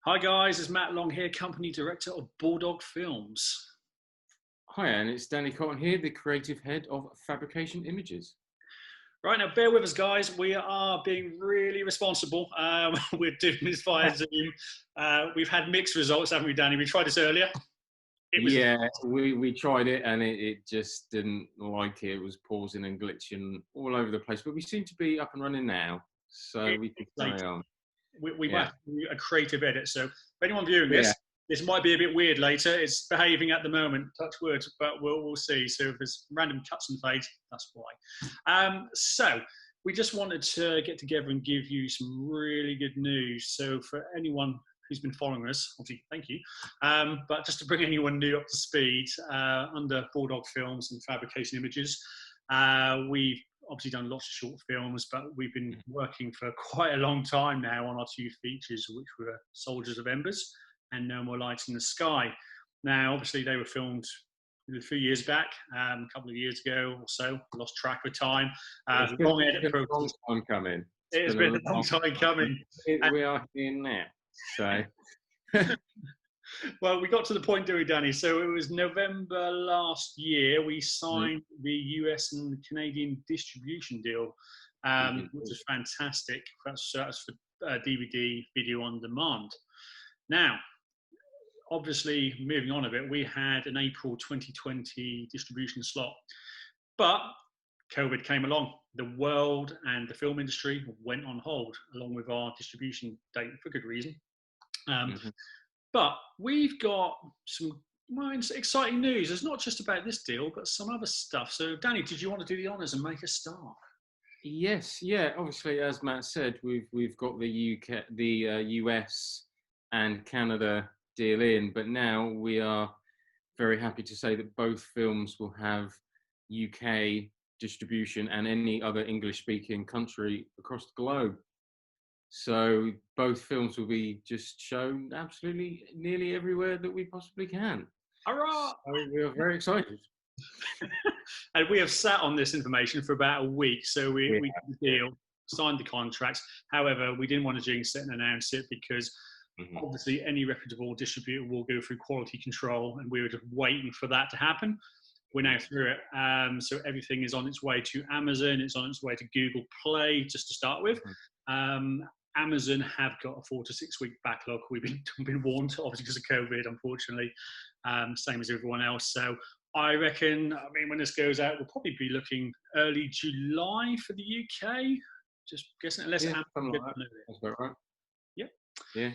Hi guys, it's Matt Long here, company director of Bulldog Films. Hi, and it's Danny Cotton here, the creative head of Fabrication Images. Right now, bear with us, guys. We are being really responsible. We're doing this via Zoom. We've had mixed results, haven't we, Danny? We tried this earlier. It was Yeah, we tried it and it just didn't like it. It was pausing and glitching all over the place, but we seem to be up and running now, so we can late. carry on. We might Yeah, have to do a creative edit. So, for anyone viewing yeah. this might be a bit weird later. It's behaving at the moment, touch wood, but we'll see. So, if there's random cuts and fades, that's why. So, we just wanted to get together and give you some really good news. So, for anyone who's been following us, obviously, thank you. But just to bring anyone new up to speed, under Bulldog Films and Fabrication Images, we've obviously done lots of short films, but we've been working for quite a long time now on our two features, which were Soldiers of Embers and No More Lights in the Sky. Now, obviously, they were filmed a few years back, a couple of years ago or so. Lost track of time. It's Long been edit a long process. time coming. It's It has been been a a long long time time. coming. And, We are here now. So, well, we got to the point, didn't we, Danny? So it was November last year. We Mhm. signed the US and Canadian distribution deal, We did. which is fantastic. That's for DVD, video on demand. Now, obviously, moving on a bit, we had an April 2020 distribution slot, but COVID came along. The world and the film industry went on hold, along with our distribution date for good reason. Um, Mhm. but we've got some exciting news. It's not just about this deal, but some other stuff. So, Danny, did you want to do the honours and make a start? Yes, yeah. Obviously, as Matt said, we've got the UK, the US, and Canada deal in, but now we are very happy to say that both films will have UK distribution and any other English-speaking country across the globe. So both films will be just shown absolutely nearly everywhere that we possibly can. Hurrah! So we are very excited. And we have sat on this information for about a week. So We we have, did the yeah. deal, signed the contracts. However, we didn't want to jinx it and announce it because Mhm. obviously any reputable distributor will go through quality control, and we were just waiting for that to happen. We're now through it. So everything is on its way to Amazon. It's on its way to Google Play, just to start with. Mhm. Um, Amazon have got a 4 to 6 week backlog. We've been warned, obviously, because of COVID, unfortunately, same as everyone else. So I reckon, I mean, when this goes out, we'll probably be looking early July for the UK. Just guessing, unless Yeah, Amazon something get like that. on it. That's about right. Yep. Yeah.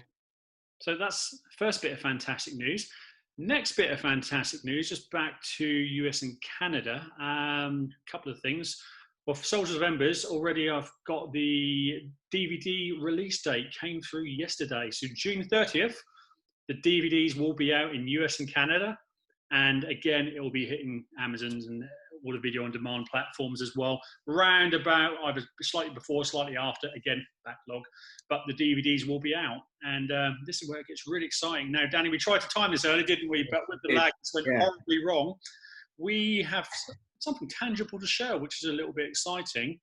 So that's the first bit of fantastic news. Next bit of fantastic news, just back to US and Canada. A couple of things. Well, for Soldiers of Embers, already I've got the DVD release date came through yesterday. So June 30th, the DVDs will be out in US and Canada. And again, it will be hitting Amazon's and all the video on demand platforms as well, round about either slightly before, slightly after, again, backlog. But the DVDs will be out. And this is where it gets really exciting. Now, Danny, we tried to time this early, didn't we? But with the lag, this went Yeah. horribly wrong. We have something tangible to show, which is a little bit exciting.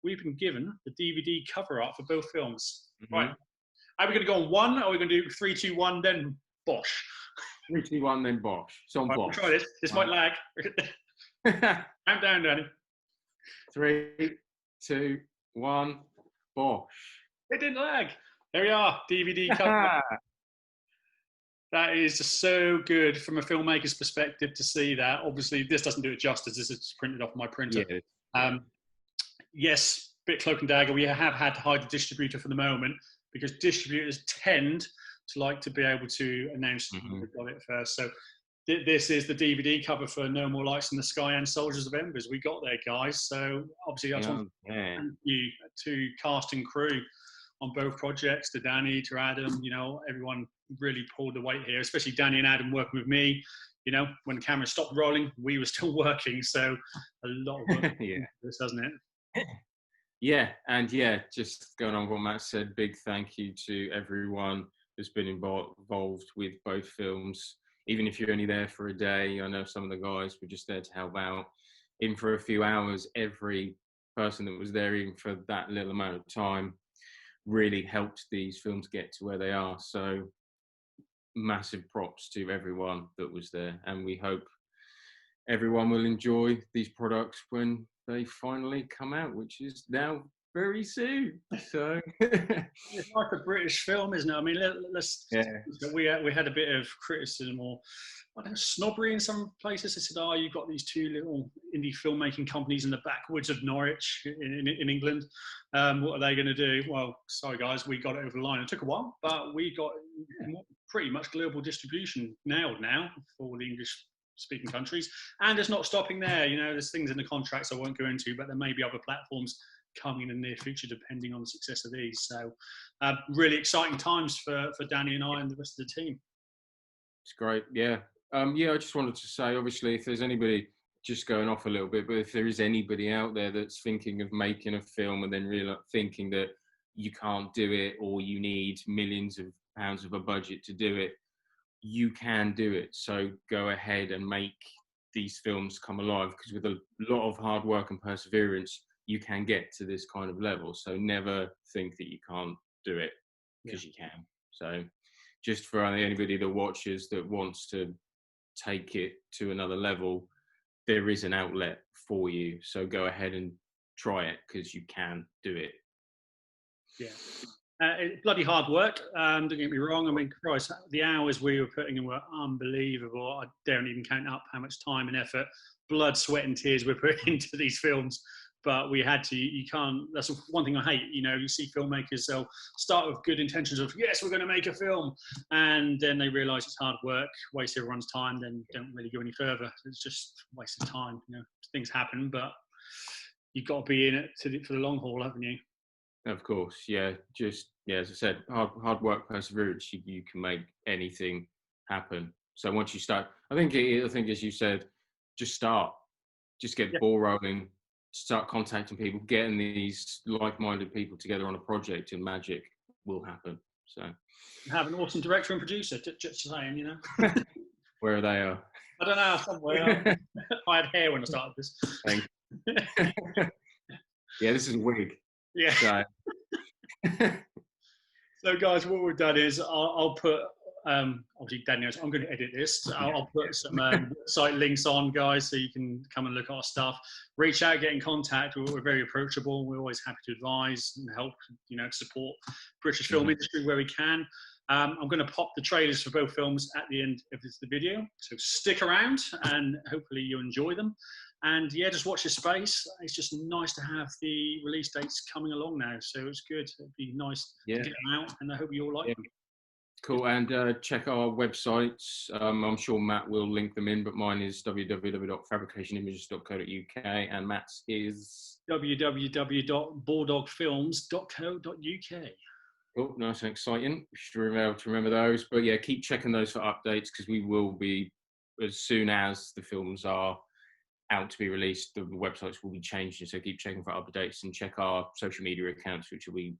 We've been given the DVD cover art for both films. Right. Mm-hmm. Are we going to go on one, or are we going to do 3, 2, 1, then Bosch? 3, 2, 1, then Bosch. It's on Right, we'll try Bosch. this. This might lag. Countdown, Danny. 3, 2, 1, Bosch. It didn't lag. There we are. DVD cover. That is just so good from a filmmaker's perspective to see that. Obviously, this doesn't do it justice. This is printed off my printer. Yeah. Um, yes, bit cloak and dagger. We have had to hide the distributor for the moment because distributors tend to like to be able to announce they've got it first. So this is the DVD cover for No More Lights in the Sky and Soldiers of Embers. We got there, guys. So obviously, I just want to Yeah. thank you to cast and crew on both projects, to Danny, to Adam. You know, everyone really pulled the weight here, especially Danny and Adam working with me. You know, when the camera stopped rolling, we were still working. So a lot of work Yeah. this, hasn't it? Yeah. And yeah, just going on what Matt said, big thank you to everyone who's been involved with both films. Even if you're only there for a day, I know some of the guys were just there to help out. Even for a few hours, every person that was there, even for that little amount of time, really helped these films get to where they are. So massive props to everyone that was there, and we hope everyone will enjoy these products when they finally come out, which is now very soon. So it's like a British film, isn't it? I mean, let's we had a bit of criticism, or I don't know, snobbery in some places. They said, "Oh, you've got these two little indie filmmaking companies in the backwoods of Norwich in England. What are they going to do?" Well, sorry guys, we got it over the line. It took a while, but we got pretty much global distribution nailed now for the English-speaking countries, and it's not stopping there. You know, there's things in the contracts I won't go into, but there may be other platforms coming in the near future depending on the success of these. So really exciting times for Danny and I and the rest of the team. It's great. Yeah. I just wanted to say, obviously, if there's anybody, just going off a little bit, but if there is anybody out there that's thinking of making a film and then really thinking that you can't do it, or you need millions of pounds of a budget to do it, you can do it. So go ahead and make these films come alive, because with a lot of hard work and perseverance, you can get to this kind of level. So never think that you can't do it, because you can. So just for anybody that watches that wants to take it to another level, there is an outlet for you. So go ahead and try it, because you can do it. Yeah. Bloody hard work. Don't get me wrong. I mean, Christ, the hours we were putting in were unbelievable. I don't even count up how much time and effort, blood, sweat, and tears we're putting into these films. But we had to. You can't. That's one thing I hate. You know, you see filmmakers, they'll start with good intentions of, yes, we're going to make a film, and then they realise it's hard work, waste everyone's time, then don't really go any further. It's just a waste of time. You know, things happen, but you've got to be in it for the long haul, haven't you? Of course, yeah. Just as I said, hard work, perseverance. You can make anything happen. So once you start, I think as you said, just start, just get the ball rolling, start contacting people, getting these like-minded people together on a project, and magic will happen. So have an awesome director and producer. Just saying, you know. Where they are? I don't know. Somewhere. I had hair when I started this. Thank you. Yeah, this is a wig. Yeah. So guys, what we've done is I'll put obviously Daniel, I'm going to edit this. So I'll put some site links on, guys, so you can come and look at our stuff. Reach out, get in contact. We're very approachable. We're always happy to advise and help, you know, support British film industry where we can. I'm going to pop the trailers for both films at the end of the video, so stick around and hopefully you enjoy them. And yeah, just watch your space. It's just nice to have the release dates coming along now, so it's good. It'd be nice to get them out, and I hope you all like them. Cool, and check our websites. I'm sure Matt will link them in, but mine is www.fabricationimage.co.uk, and Matt's is www.bulldogfilms.co.uk. Oh, nice and exciting. You should remember those. But yeah, keep checking those for updates, because we will be, as soon as the films are out to be released, the websites will be changing. So keep checking for updates, and check our social media accounts, which will be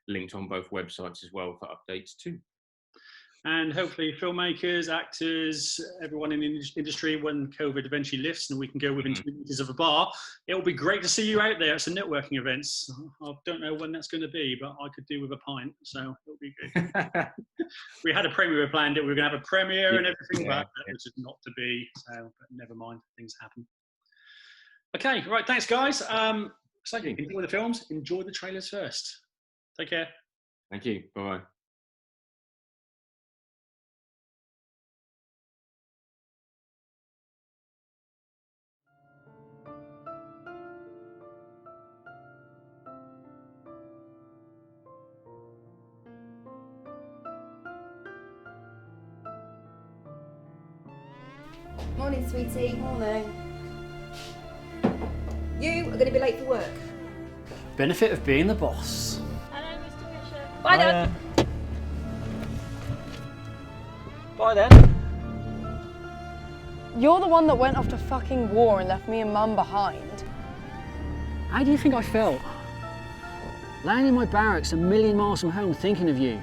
linked on both websites as well, for updates too. And hopefully filmmakers, actors, everyone in the industry, when COVID eventually lifts and we can go within 2 meters of a bar, it will be great to see you out there at some networking events. I don't know when that's going to be, but I could do with a pint, so it'll be good. We had a premiere planned. We were going to have a premiere and everything, but that was just not to be. So, but never mind, things happen. Okay, right, thanks guys. So enjoy the films, enjoy the trailers first. Take care. Thank you, bye-bye. Morning, sweetie. Morning. You are going to be late for work. Benefit of being the boss. Hello, Mr. Bishop. Bye, Dad. Bye then. You're the one that went off to fucking war and left me and Mum behind. How do you think I felt? Laying in my barracks a million miles from home thinking of you.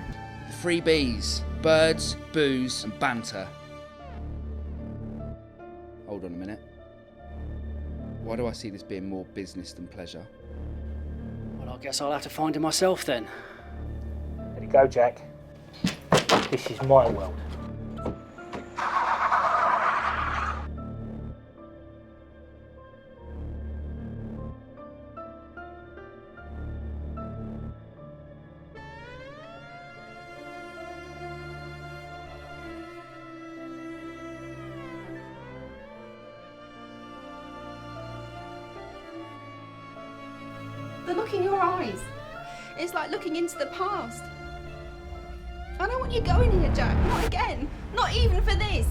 The 3 Bs: birds, booze and banter. Hold on a minute. Why do I see this being more business than pleasure? Well, I guess I'll have to find it myself then. There you go, Jack. This is my world. The look in your eyes. It's like looking into the past. I don't want you going here, Jack. Not again. Not even for this.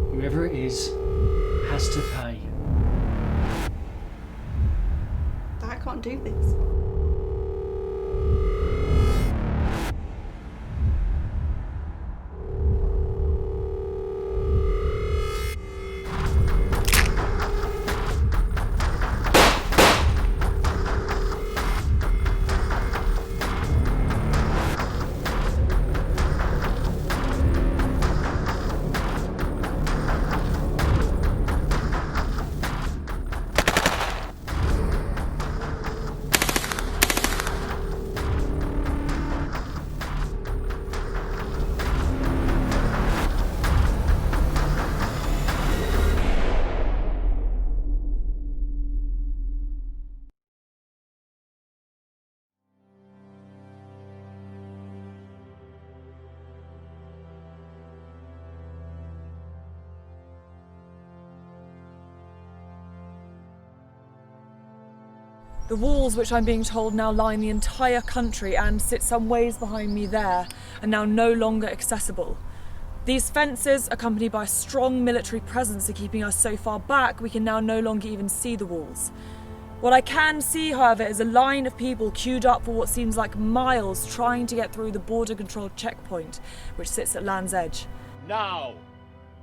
Whoever it is has to pay. I can't do this. The walls, which I'm being told now line the entire country and sit some ways behind me there, are now no longer accessible. These fences, accompanied by a strong military presence, are keeping us so far back we can now no longer even see the walls. What I can see, however, is a line of people queued up for what seems like miles trying to get through the border control checkpoint, which sits at Land's Edge. Now,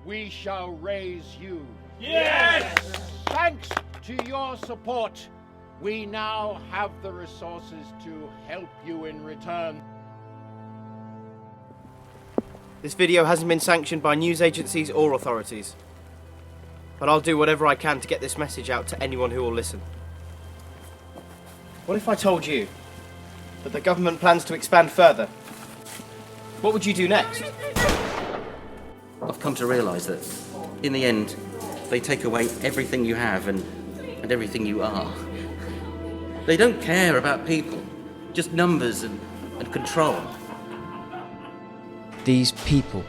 we shall raise you. Yes! Thanks to your support, we now have the resources to help you in return. This video hasn't been sanctioned by news agencies or authorities, but I'll do whatever I can to get this message out to anyone who will listen. What if I told you that the government plans to expand further? What would you do next? I've come to realise that, in the end, they take away everything you have and everything you are. They don't care about people, just numbers and control. These people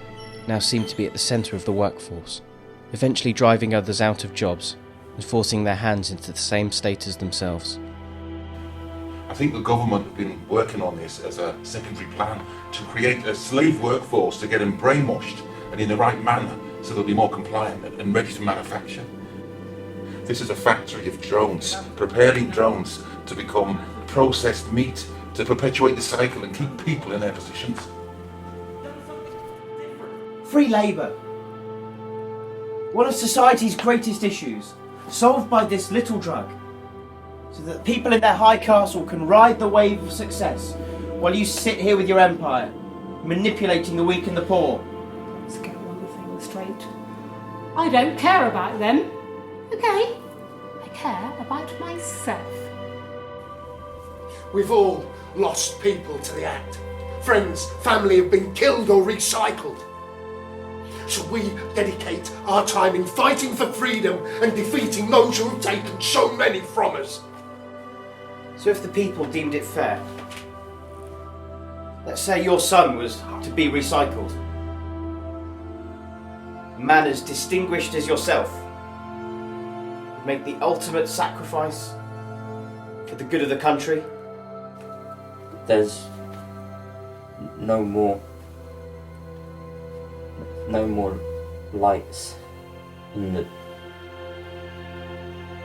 now seem to be at the centre of the workforce, eventually driving others out of jobs and forcing their hands into the same state as themselves. I think the government have been working on this as a secondary plan to create a slave workforce to get them brainwashed and in the right manner so they'll be more compliant and ready to manufacture. This is a factory of drones, preparing drones to become processed meat to perpetuate the cycle and keep people in their positions. Free labour. One of society's greatest issues, solved by this little drug, so that people in their high castle can ride the wave of success while you sit here with your empire, manipulating the weak and the poor. Let's get one thing straight. I don't care about them, okay? I care about myself. We've all lost people to the act. Friends, family have been killed or recycled. So we dedicate our time in fighting for freedom and defeating those who have taken so many from us. So if the people deemed it fair, let's say your son was to be recycled, a man as distinguished as yourself would make the ultimate sacrifice for the good of the country. There's no more lights in the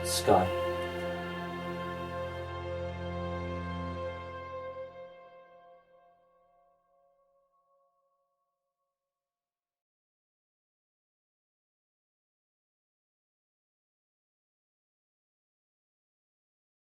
sky.